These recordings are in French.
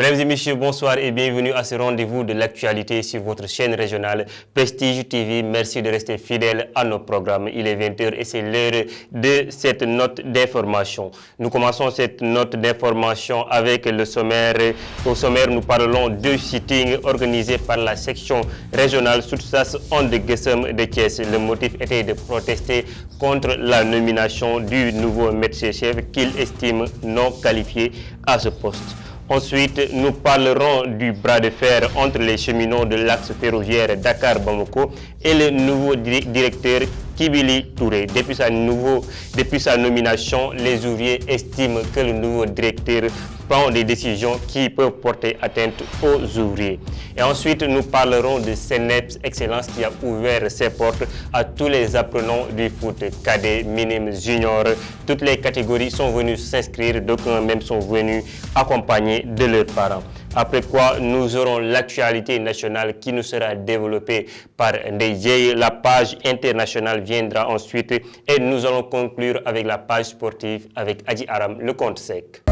Mesdames et messieurs, bonsoir et bienvenue à ce rendez-vous de l'actualité sur votre chaîne régionale Prestige TV. Merci de rester fidèles à nos programmes. Il est 20h et c'est l'heure de cette note d'information. Nous commençons cette note d'information avec le sommaire. Au sommaire, nous parlons du sitting organisé par la section régionale Soutsas Andeguessem de Thiès. Le motif était de protester contre la nomination du nouveau médecin-chef qu'il estime non qualifié à ce poste. Ensuite, nous parlerons du bras de fer entre les cheminots de l'axe ferroviaire Dakar-Bamako et le nouveau directeur Kibili Touré. Depuis sa nomination, les ouvriers estiment que le nouveau directeur prend des décisions qui peuvent porter atteinte aux ouvriers. Et ensuite, nous parlerons de CNEPS Excellence qui a ouvert ses portes à tous les apprenants du foot, cadets, minimes, juniors. Toutes les catégories sont venues s'inscrire, d'aucuns même sont venus accompagnés de leurs parents. Après quoi, nous aurons l'actualité nationale qui nous sera développée par Ndeye. La page internationale viendra ensuite et nous allons conclure avec la page sportive avec Adi Aram, le compte sec.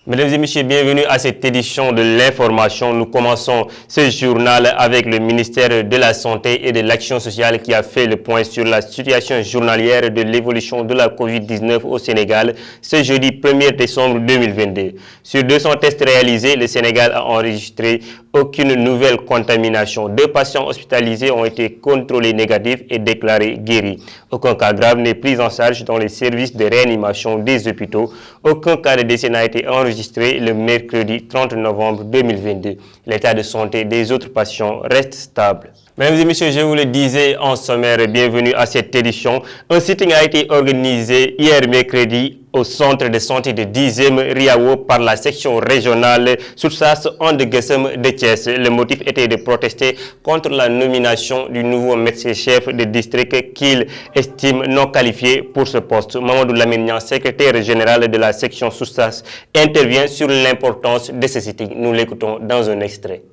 Mesdames et messieurs, bienvenue à cette édition de l'information. Nous commençons ce journal avec le ministère de la Santé et de l'Action sociale qui a fait le point sur la situation journalière de l'évolution de la COVID-19 au Sénégal ce jeudi 1er décembre 2022. Sur 200 tests réalisés, le Sénégal a enregistré aucune nouvelle contamination. 2 patients hospitalisés ont été contrôlés négatifs et déclarés guéris. Aucun cas grave n'est pris en charge dans les services de réanimation des hôpitaux. Aucun cas de décès n'a été enregistré le mercredi 30 novembre 2022. L'état de santé des autres patients reste stable. Mesdames et messieurs, je vous le disais en sommaire, bienvenue à cette édition. Un sitting a été organisé hier mercredi au centre de santé de 10e Riao par la section régionale Soutsas Andeguessem de Thiès. Le motif était de protester contre la nomination du nouveau médecin-chef de district qu'il estime non qualifié pour ce poste. Mamadou Lamignan, secrétaire général de la section Soutsas, intervient sur l'importance de ce sitting. Nous l'écoutons dans un extrait.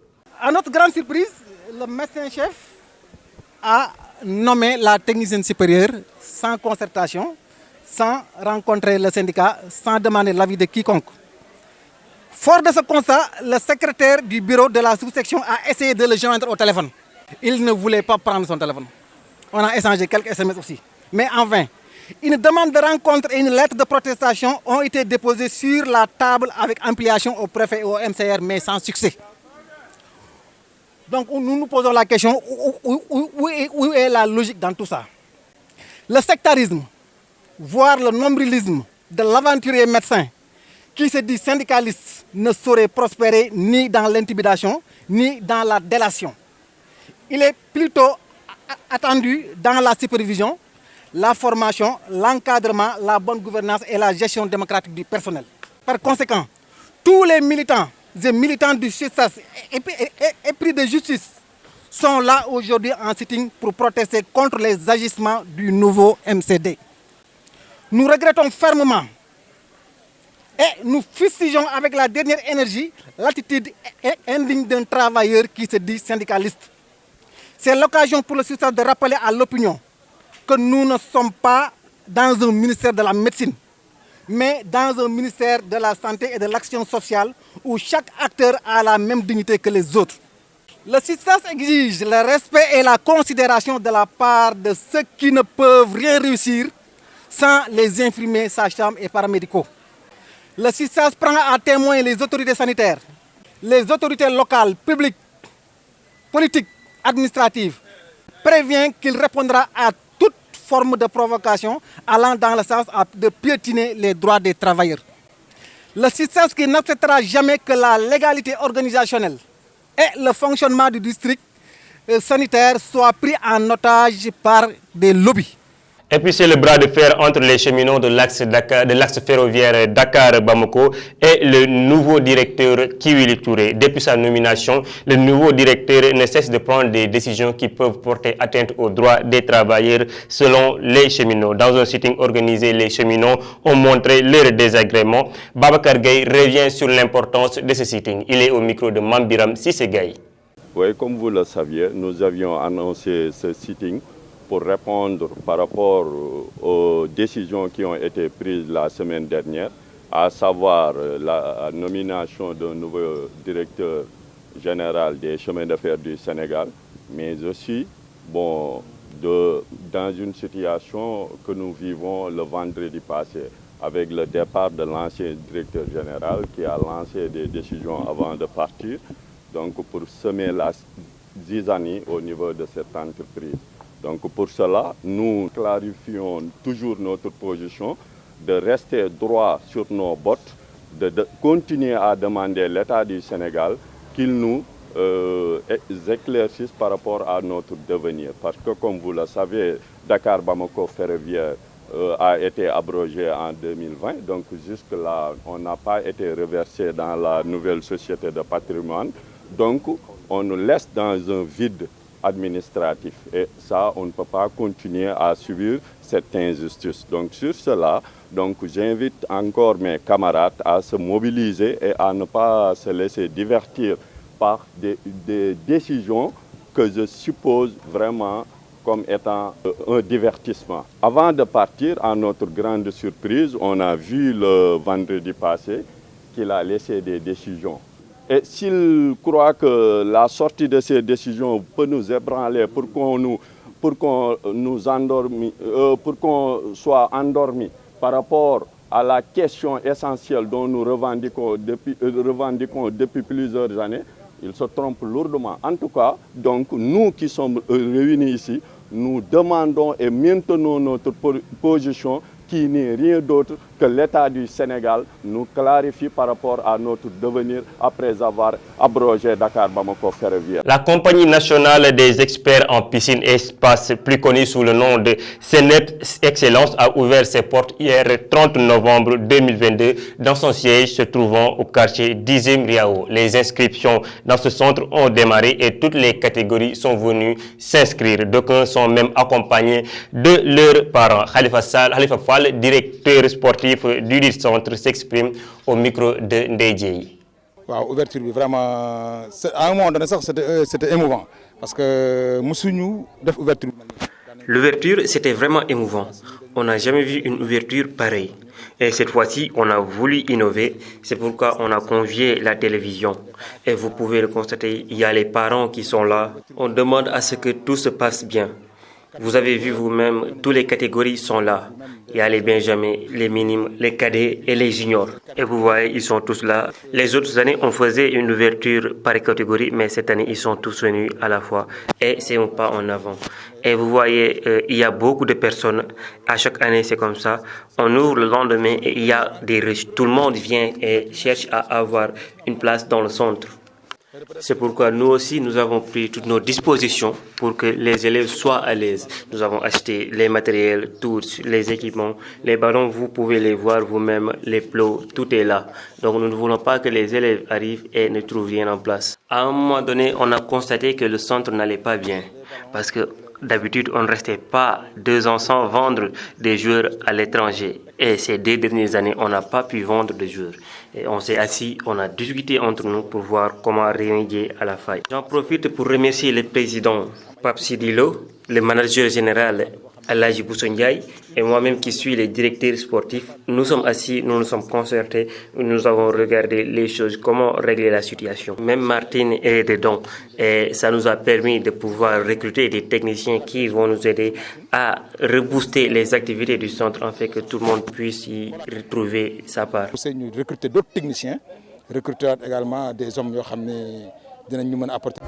À notre grande surprise, le médecin-chef a nommé la technicienne supérieure sans concertation, sans rencontrer le syndicat, sans demander l'avis de quiconque. Fort de ce constat, le secrétaire du bureau de la sous-section a essayé de le joindre au téléphone. Il ne voulait pas prendre son téléphone. On a échangé quelques SMS aussi, mais en vain. Une demande de rencontre et une lettre de protestation ont été déposées sur la table avec ampliation au préfet et au MCR, mais sans succès. Donc nous nous posons la question, où est la logique dans tout ça? Le sectarisme, voire le nombrilisme de l'aventurier médecin qui se dit syndicaliste ne saurait prospérer ni dans l'intimidation, ni dans la délation. Il est plutôt attendu dans la supervision, la formation, l'encadrement, la bonne gouvernance et la gestion démocratique du personnel. Par conséquent, tous les militants et militants du CISAS épris de justice sont là aujourd'hui en sitting pour protester contre les agissements du nouveau MCD. Nous regrettons fermement et nous fustigeons avec la dernière énergie l'attitude indigne d'un travailleur qui se dit syndicaliste. C'est l'occasion pour le CISAS de rappeler à l'opinion que nous ne sommes pas dans un ministère de la médecine, mais dans un ministère de la santé et de l'action sociale où chaque acteur a la même dignité que les autres. Le CISAS exige le respect et la considération de la part de ceux qui ne peuvent rien réussir sans les infirmiers, sages-femmes et paramédicaux. Le CISAS prend à témoin les autorités sanitaires, les autorités locales, publiques, politiques, administratives, prévient qu'il répondra à toute forme de provocation allant dans le sens de piétiner les droits des travailleurs. Le CISAS qui n'acceptera jamais que la légalité organisationnelle et le fonctionnement du district sanitaire soient pris en otage par des lobbies. Et puis c'est le bras de fer entre les cheminots de l'axe ferroviaire Dakar-Bamako et le nouveau directeur Kibili Touré. Depuis sa nomination, le nouveau directeur ne cesse de prendre des décisions qui peuvent porter atteinte aux droits des travailleurs selon les cheminots. Dans un sitting organisé, les cheminots ont montré leur désagrément. Babacar Gaye revient sur l'importance de ce sitting. Il est au micro de Mambiram Sissé Gaye. Oui, comme vous le saviez, nous avions annoncé ce sitting pour répondre par rapport aux décisions qui ont été prises la semaine dernière, à savoir la nomination d'un nouveau directeur général des chemins de fer du Sénégal, mais aussi dans une situation que nous vivons le vendredi passé, avec le départ de l'ancien directeur général qui a lancé des décisions avant de partir, donc pour semer la zizanie au niveau de cette entreprise. Donc pour cela, nous clarifions toujours notre position de rester droit sur nos bottes, de continuer à demander à l'État du Sénégal qu'il nous éclaircisse par rapport à notre devenir. Parce que comme vous le savez, Dakar-Bamako ferroviaire a été abrogé en 2020, donc jusque-là, on n'a pas été reversé dans la nouvelle société de patrimoine. Donc, on nous laisse dans un vide administratif. Et ça, on ne peut pas continuer à subir cette injustice. Donc, sur cela, j'invite encore mes camarades à se mobiliser et à ne pas se laisser divertir par des décisions que je suppose vraiment comme étant un divertissement. Avant de partir, à notre grande surprise, on a vu le vendredi passé qu'il a laissé des décisions. Et s'il croit que la sortie de ces décisions peut nous ébranler pour qu'on soit endormis par rapport à la question essentielle dont nous revendiquons depuis plusieurs années, il se trompe lourdement. En tout cas, donc, nous qui sommes réunis ici, nous demandons et maintenons notre position qui n'est rien d'autre que l'État du Sénégal nous clarifie par rapport à notre devenir après avoir abrogé Dakar-Bamako ferroviaire. La compagnie nationale des experts en piscine et espace, plus connue sous le nom de CNEP Excellence, a ouvert ses portes hier 30 novembre 2022 dans son siège se trouvant au quartier 10e Riao. Les inscriptions dans ce centre ont démarré et toutes les catégories sont venues s'inscrire. D'aucuns sont même accompagnés de leurs parents. Khalifa Fall, directeur sportif du centre, s'exprime au micro de Ndeye. Ouverture, vraiment, à un moment donné, c'était émouvant parce que nous ouverture. L'ouverture, c'était vraiment émouvant. On n'a jamais vu une ouverture pareille. Et cette fois-ci, on a voulu innover. C'est pourquoi on a convié la télévision. Et vous pouvez le constater, il y a les parents qui sont là. On demande à ce que tout se passe bien. Vous avez vu vous-même, toutes les catégories sont là. Il y a les benjamins, les minimes, les cadets et les juniors. Et vous voyez, ils sont tous là. Les autres années, on faisait une ouverture par catégorie, mais cette année, ils sont tous venus à la fois. Et c'est un pas en avant. Et vous voyez, il y a beaucoup de personnes. À chaque année, c'est comme ça. On ouvre le lendemain et il y a des riches. Tout le monde vient et cherche à avoir une place dans le centre. C'est pourquoi nous aussi, nous avons pris toutes nos dispositions pour que les élèves soient à l'aise. Nous avons acheté les matériels, tous les équipements, les ballons, vous pouvez les voir vous-même, les plots, tout est là. Donc nous ne voulons pas que les élèves arrivent et ne trouvent rien en place. À un moment donné, on a constaté que le centre n'allait pas bien parce que d'habitude, on ne restait pas 2 ans sans vendre des joueurs à l'étranger. Et ces 2 dernières années, on n'a pas pu vendre de joueurs. Et on s'est assis, on a discuté entre nous pour voir comment remédier à la faille. J'en profite pour remercier le président Pape Sidilo, le manager général Aladji Bousso Ndiaye et moi-même qui suis le directeur sportif. Nous sommes assis, nous nous sommes concertés, nous avons regardé les choses, comment régler la situation. Même Martine est dedans et ça nous a permis de pouvoir recruter des techniciens qui vont nous aider à rebooster les activités du centre en fait que tout le monde puisse y retrouver sa part. Nous recruter d'autres techniciens, recruter également des hommes qui vont nous apporter.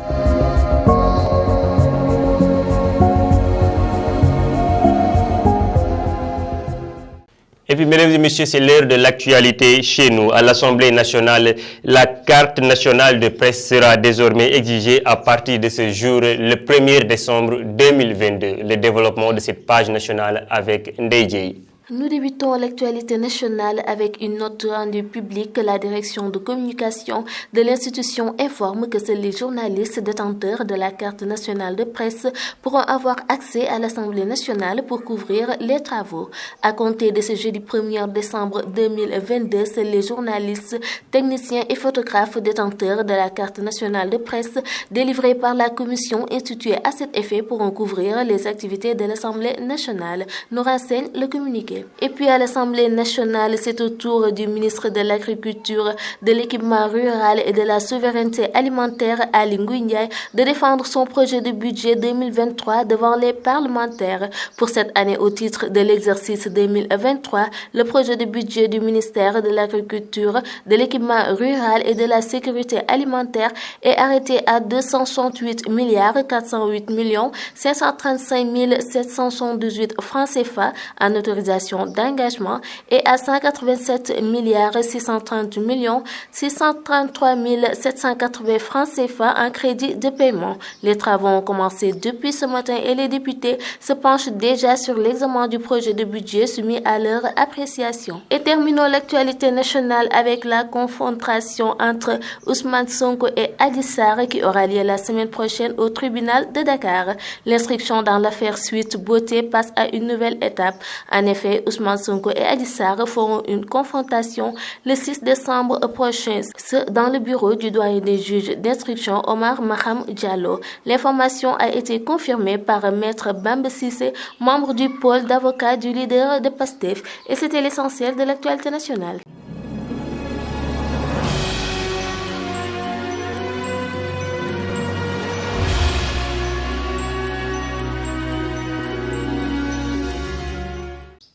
Et puis, mesdames et messieurs, c'est l'heure de l'actualité chez nous. À l'Assemblée nationale, la carte nationale de presse sera désormais exigée à partir de ce jour, le 1er décembre 2022. Le développement de cette page nationale avec Ndeye. Nous débutons l'actualité nationale avec une note rendue publique. La direction de communication de l'institution informe que seuls les journalistes détenteurs de la carte nationale de presse pourront avoir accès à l'Assemblée nationale pour couvrir les travaux. À compter de ce jeudi 1er décembre 2022, seuls les journalistes, techniciens et photographes détenteurs de la carte nationale de presse délivrée par la commission instituée à cet effet pourront couvrir les activités de l'Assemblée nationale, nous renseigne le communiqué. Et puis à l'Assemblée nationale, c'est au tour du ministre de l'Agriculture, de l'Équipement rural et de la Souveraineté alimentaire, Aly Ngouille Ndiaye, de défendre son projet de budget 2023 devant les parlementaires. Pour cette année, au titre de l'exercice 2023, le projet de budget du ministère de l'Agriculture, de l'Équipement rural et de la Sécurité alimentaire est arrêté à 268 milliards 408 millions 535 778 francs CFA en autorisation d'engagement et à 187 milliards 630 millions 633 780 francs CFA en crédit de paiement. Les travaux ont commencé depuis ce matin et les députés se penchent déjà sur l'examen du projet de budget soumis à leur appréciation. Et terminons l'actualité nationale avec la confrontation entre Ousmane Sonko et Adji Sarr qui aura lieu la semaine prochaine au tribunal de Dakar. L'instruction dans l'affaire Sweet Beauté passe à une nouvelle étape. En effet, Ousmane Sonko et Adji Sarr feront une confrontation le 6 décembre prochain, dans le bureau du doyen des juges d'instruction Omar Maham Diallo. L'information a été confirmée par Maître Bamba Cissé, membre du pôle d'avocats du leader de PASTEF. Et c'était l'essentiel de l'actualité nationale.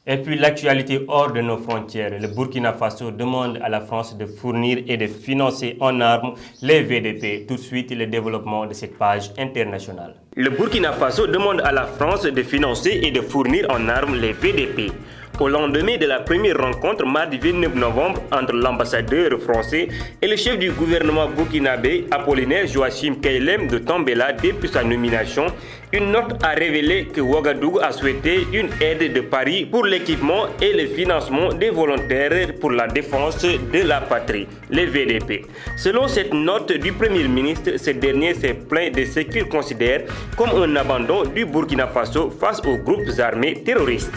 Et puis l'actualité hors de nos frontières. Le Burkina Faso demande à la France de fournir et de financer en armes les VDP. Tout de suite, le développement de cette page internationale. Le Burkina Faso demande à la France de financer et de fournir en armes les VDP. Au lendemain de la première rencontre, mardi 29 novembre, entre l'ambassadeur français et le chef du gouvernement burkinabé, Apollinaire Joachim Keylem de Tambela, depuis sa nomination, une note a révélé que Ouagadougou a souhaité une aide de Paris pour l'équipement et le financement des volontaires pour la défense de la patrie, les VDP. Selon cette note du Premier ministre, ce dernier s'est plaint de ce qu'il considère comme un abandon du Burkina Faso face aux groupes armés terroristes.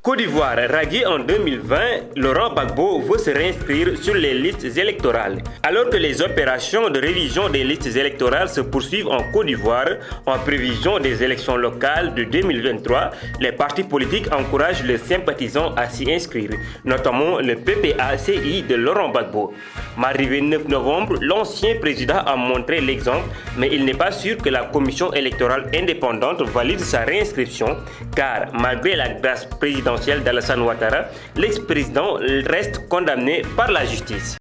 Côte d'Ivoire, radié en 2020, Laurent Gbagbo veut se réinscrire sur les listes électorales. Alors que les opérations de révision des listes électorales se poursuivent en Côte d'Ivoire en prévision des élections locales de 2023, les partis politiques encouragent leurs sympathisants à s'y inscrire, notamment le PPACI de Laurent Gbagbo. Mardi 29 novembre, l'ancien président a montré l'exemple, mais il n'est pas sûr que la commission électorale indépendante valide sa réinscription, car malgré la grâce présidentielle d'Alassane Ouattara, l'ex-président reste condamné par la justice.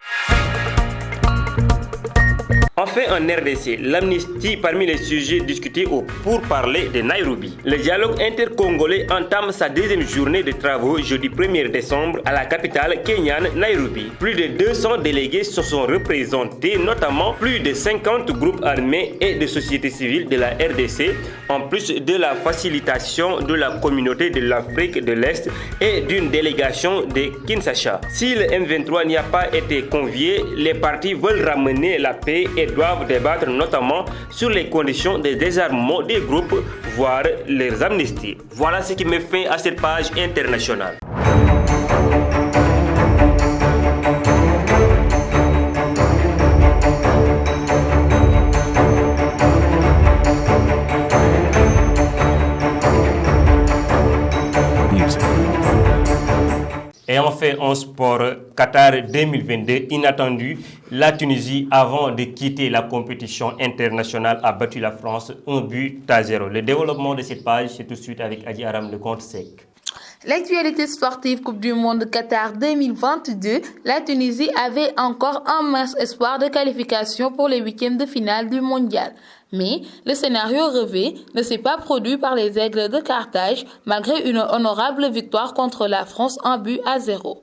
Enfin, en RDC, l'amnistie parmi les sujets discutés au pourparlers de Nairobi. Le dialogue intercongolais entame sa deuxième journée de travaux jeudi 1er décembre à la capitale kenyane Nairobi. Plus de 200 délégués se sont représentés, notamment plus de 50 groupes armés et de sociétés civiles de la RDC, en plus de la facilitation de la communauté de l'Afrique de l'Est et d'une délégation de Kinshasa. Si le M23 n'y a pas été convié, les partis veulent ramener la paix et doivent débattre notamment sur les conditions de désarmement des groupes, voire leurs amnisties. Voilà ce qui met fin à cette page internationale. Et enfin, en sport, Qatar 2022, inattendu, la Tunisie, avant de quitter la compétition internationale, a battu la France 1-0. Le développement de cette page, c'est tout de suite avec Adi Aram de Compte Sec. L'actualité sportive Coupe du Monde Qatar 2022, la Tunisie avait encore un mince espoir de qualification pour les huitièmes de finale du mondial. Mais le scénario rêvé ne s'est pas produit par les Aigles de Carthage malgré une honorable victoire contre la France 1-0.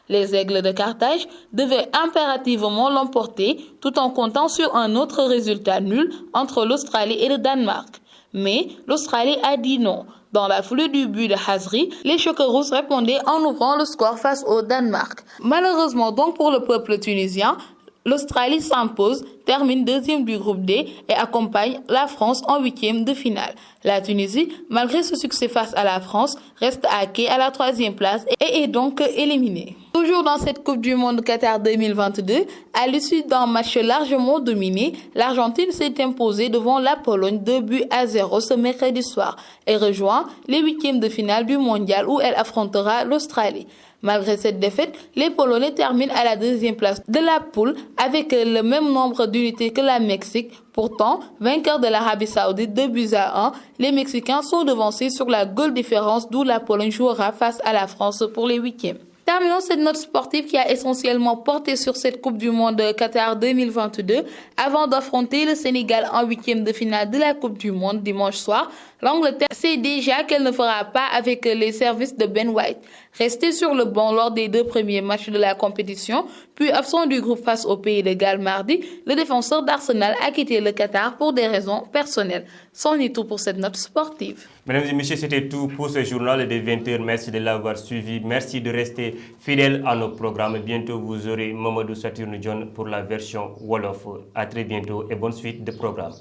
Les Aigles de Carthage devaient impérativement l'emporter tout en comptant sur un autre résultat nul entre l'Australie et le Danemark. Mais l'Australie a dit non. Dans la foulée du but de Hazri, les Chokeroos répondaient en ouvrant le score face au Danemark. Malheureusement donc pour le peuple tunisien, l'Australie s'impose, termine deuxième du groupe D et accompagne la France en huitième de finale. La Tunisie, malgré ce succès face à la France, reste à quai à la troisième place et est donc éliminée. Toujours dans cette Coupe du Monde Qatar 2022, à l'issue d'un match largement dominé, l'Argentine s'est imposée devant la Pologne 2-0 ce mercredi soir et rejoint les huitièmes de finale du mondial où elle affrontera l'Australie. Malgré cette défaite, les Polonais terminent à la deuxième place de la poule avec le même nombre d'unités que la Mexique. Pourtant, vainqueur de l'Arabie Saoudite 2-1, les Mexicains sont devancés sur la goal différence d'où la Pologne jouera face à la France pour les huitièmes. Terminons cette note sportive qui a essentiellement porté sur cette Coupe du Monde Qatar 2022. Avant d'affronter le Sénégal en huitième de finale de la Coupe du Monde dimanche soir, l'Angleterre sait déjà qu'elle ne fera pas avec les services de Ben White. Resté sur le banc lors des deux premiers matchs de la compétition, puis absent du groupe face au pays de Galles mardi, le défenseur d'Arsenal a quitté le Qatar pour des raisons personnelles. C'en est tout pour cette note sportive. Mesdames et messieurs, c'était tout pour ce journal de 20h. Merci de l'avoir suivi. Merci de rester fidèles à nos programmes. Bientôt, vous aurez Mamadou Saturne John pour la version Wolof. À très bientôt et bonne suite de programme.